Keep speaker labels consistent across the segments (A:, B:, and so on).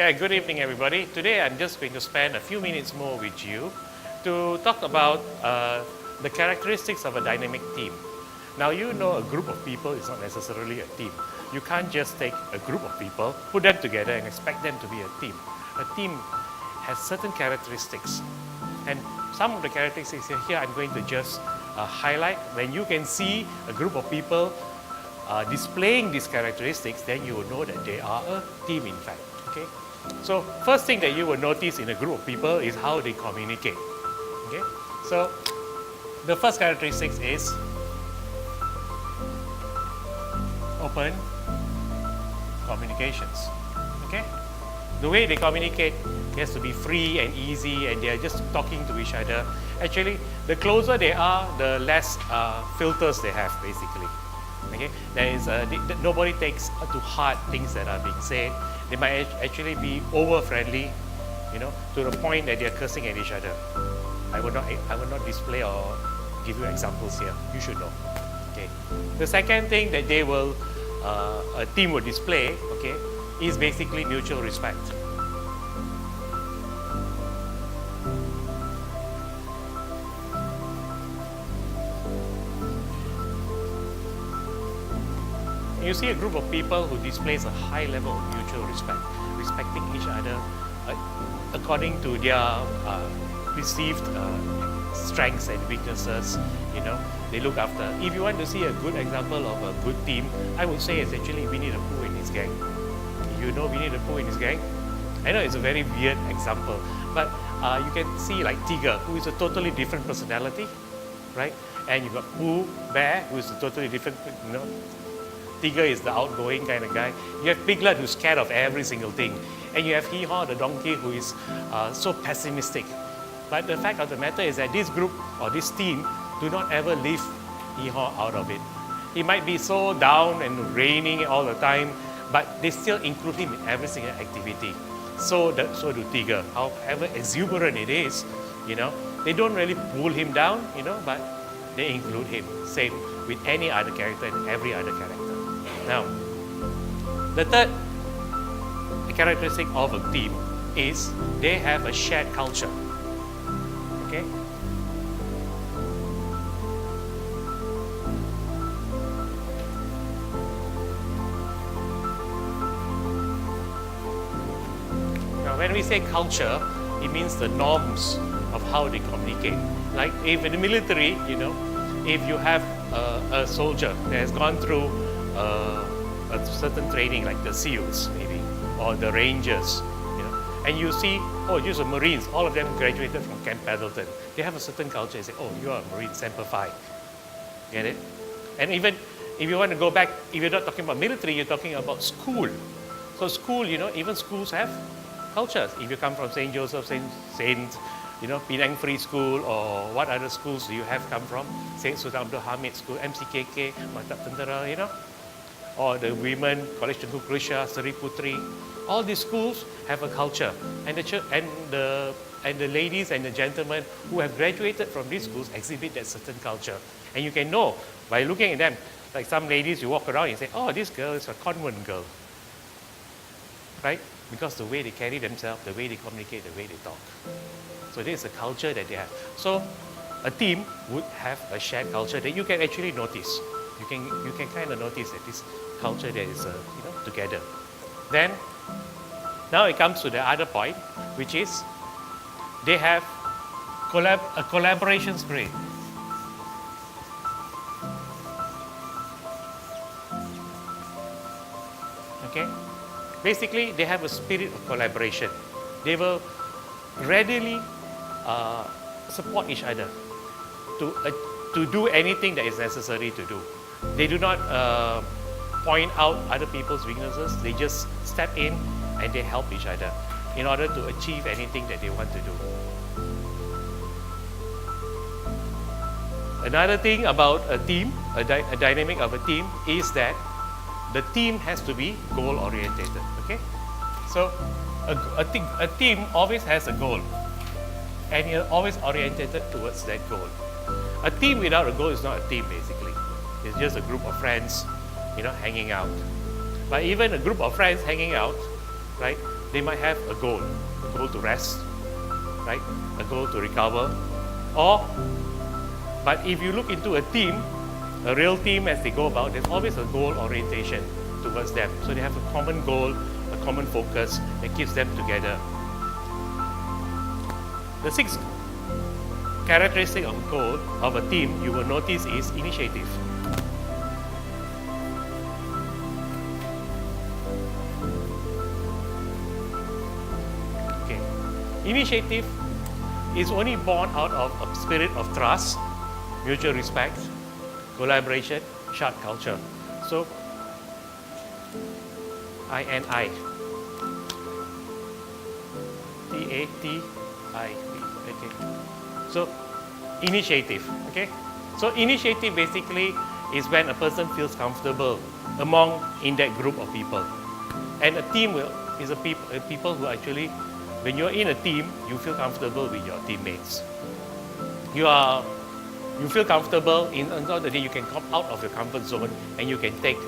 A: Yeah, good evening, everybody. Today I'm just going to spend a few minutes more with you to talk about the characteristics of a dynamic team. Now, you know, a group of people is not necessarily a team. You can't just take a group of people, put them together, and expect them to be a team. A team has certain characteristics, and some of the characteristics here I'm going to just highlight. When you can see a group of people displaying these characteristics, then you will know that they are a team, in fact. Okay. So first thing that you will notice in a group of people is how they communicate. Okay. So the first characteristic is open communications. Okay. The way they communicate has to be free and easy, and they are just talking to each other. Actually, the closer they are, the less filters they have, basically. Okay, there is nobody takes to heart things that are being said. They might actually be over friendly, to the point that they are cursing at each other. I will not display or give you examples here. You should know. Okay. The second thing that a team will display, okay, is basically mutual respect. You see a group of people who displays a high level of mutual respect, respecting each other according to their perceived strengths and weaknesses. They look after. If you want to see a good example of a good team, I would say it's actually Winnie the Pooh and his gang. You know Winnie the Pooh and his gang? I know it's a very weird example, but you can see like Tigger, who is a totally different personality, right? And you've got Pooh Bear, who is a totally different, Tigger is the outgoing kind of guy. You have Piglet, who's scared of every single thing. And you have Hee-Haw, the donkey, who is so pessimistic. But the fact of the matter is that this group or this team do not ever leave Hee-Haw out of it. He might be so down and raining all the time, but they still include him in every single activity. So do Tigger. However exuberant it is, they don't really pull him down, but they include him. Same with any other character and every other character. Now, the third characteristic of a team is they have a shared culture. Okay? Now, when we say culture, it means the norms of how they communicate. Like if in the military, if you have a soldier that has gone through a certain training, like the SEALs maybe, or the Rangers, and you see, these are Marines, all of them graduated from Camp Pendleton. They have a certain culture. They say, you are a Marine, Semper Fi. Get it? And even if you want to go back, if you're not talking about military, you're talking about school. So school, even schools have cultures. If you come from St. Joseph, Saint Penang Free School, or what other schools do you have come from? St. Sultan Abdul Hamid School, MCKK, Maktab Tentera, or the women, College Tengku Krisha, Seri Putri. All these schools have a culture, and the ladies and the gentlemen who have graduated from these schools exhibit that certain culture. And you can know by looking at them. Like some ladies, you walk around and say, this girl is a convent girl, right? Because the way they carry themselves, the way they communicate, the way they talk. So this is a culture that they have. So a team would have a shared culture that you can actually notice. You can kind of notice that this culture that is together. Then now it comes to the other point, which is they have a collaboration spirit. Okay, basically they have a spirit of collaboration. They will readily support each other to do anything that is necessary to do. They do not point out other people's weaknesses. They just step in and they help each other in order to achieve anything that they want to do. Another thing about a team, a dynamic of a team, is that the team has to be goal-oriented. Okay, so a team always has a goal, and you're always oriented towards that goal. A team without a goal is not a team, basically. It's just a group of friends, hanging out. But even a group of friends hanging out, right, they might have a goal to rest, right? A goal to recover. But if you look into a team, a real team as they go about, there's always a goal orientation towards them. So they have a common goal, a common focus that keeps them together. The sixth characteristic of a team you will notice is initiative. Okay. Initiative is only born out of a spirit of trust, mutual respect, collaboration, shared culture. So, INI. TATIV. Okay. So, initiative. Okay. So, initiative basically is when a person feels comfortable in that group of people, and a team is people who actually, when you're in a team, you feel comfortable with your teammates. You feel comfortable in the day you can come out of your comfort zone and you can take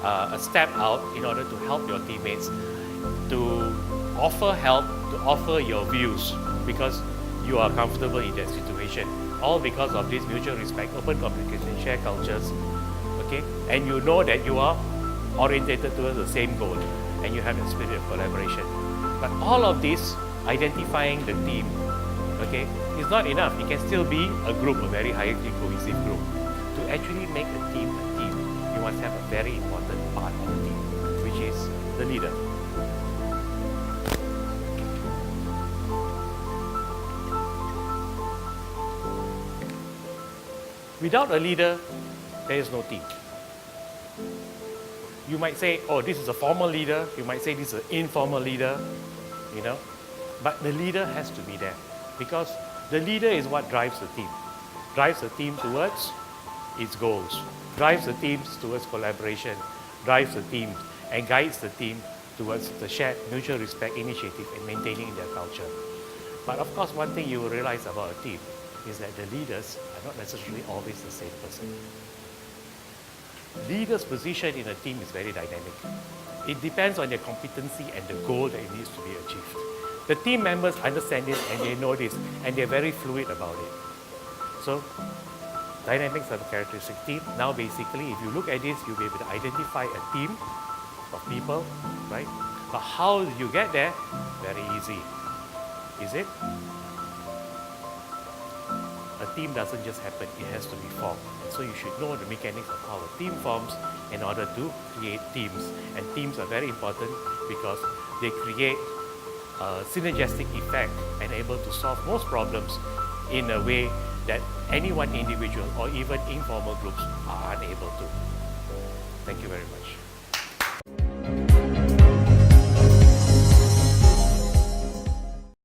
A: a step out in order to help your teammates, to offer help, to offer your views, because you are comfortable in that situation. All because of this mutual respect, open communication, shared cultures, okay? And you know that you are orientated towards the same goal and you have a spirit of collaboration. But all of this, identifying the team, okay, is not enough. It can still be a group, a very highly cohesive group. To actually make a team, you must have a very important part of the team, which is the leader. Without a leader, there is no team. You might say, oh, this is a formal leader. You might say this is an informal leader, you know. But the leader has to be there, because the leader is what drives the team. Drives the team towards its goals. Drives the teams towards collaboration. Drives the team and guides the team towards the shared mutual respect initiative and maintaining their culture. But of course, one thing you will realize about a team is that the leaders are not necessarily always the same person. Leader's position in a team is very dynamic. It depends on their competency and the goal that it needs to be achieved. The team members understand this and they know this, and they're very fluid about it. So, dynamics of a characteristic team. Now basically, if you look at this, you'll be able to identify a team of people, right? But how you get there? Very easy. Is it? A team doesn't just happen, it has to be formed. And so you should know the mechanics of how a team forms in order to create teams. And teams are very important because they create a synergistic effect and able to solve most problems in a way that any one individual or even informal groups are unable to. Thank you very much.